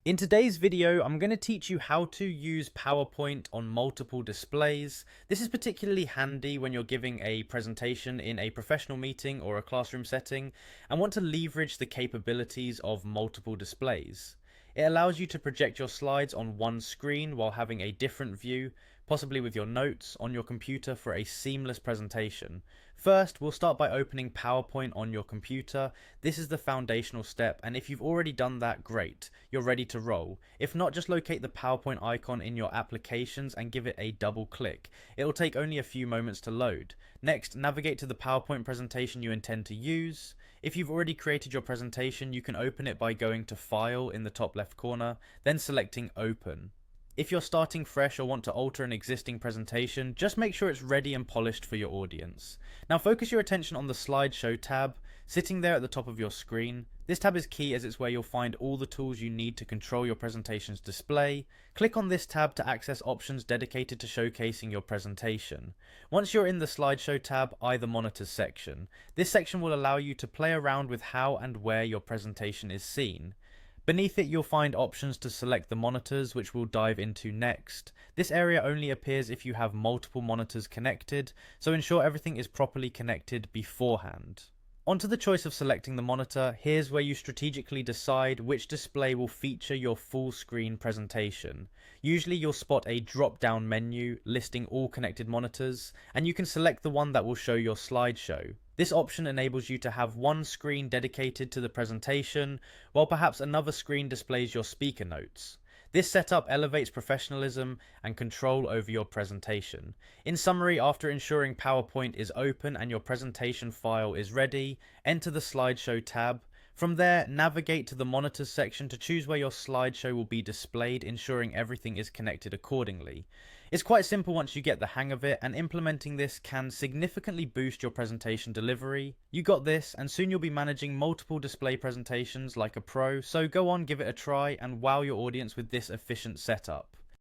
In today's video, I'm going to teach you how to use PowerPoint on multiple displays. This is particularly handy when you're giving a presentation in a professional meeting or a classroom setting and want to leverage the capabilities of multiple displays. It allows you to project your slides on one screen while having a different view, possibly with your notes on your computer for a seamless presentation. First, we'll start by opening PowerPoint on your computer. This is the foundational step, and if you've already done that, great, you're ready to roll. If not, just locate the PowerPoint icon in your applications and give it a double click. It'll take only a few moments to load. Next, navigate to the PowerPoint presentation you intend to use. If you've already created your presentation, you can open it by going to File in the top left corner, then selecting Open. If you're starting fresh or want to alter an existing presentation, just make sure it's ready and polished for your audience. Now focus your attention on the Slideshow tab, sitting there at the top of your screen. This tab is key as it's where you'll find all the tools you need to control your presentation's display. Click on this tab to access options dedicated to showcasing your presentation. Once you're in the Slideshow tab, eye the Monitors section. This section will allow you to play around with how and where your presentation is seen. Beneath it, you'll find options to select the monitors, which we'll dive into next. This area only appears if you have multiple monitors connected, so ensure everything is properly connected beforehand. Onto the choice of selecting the monitor, here's where you strategically decide which display will feature your full screen presentation. Usually you'll spot a drop down menu listing all connected monitors, and you can select the one that will show your slideshow. This option enables you to have one screen dedicated to the presentation, while perhaps another screen displays your speaker notes. This setup elevates professionalism and control over your presentation. In summary, after ensuring PowerPoint is open and your presentation file is ready, enter the Slideshow tab. From there, navigate to the Monitors section to choose where your slideshow will be displayed, ensuring everything is connected accordingly. It's quite simple once you get the hang of it, and implementing this can significantly boost your presentation delivery. You got this, and soon you'll be managing multiple display presentations like a pro, so go on, give it a try, and wow your audience with this efficient setup.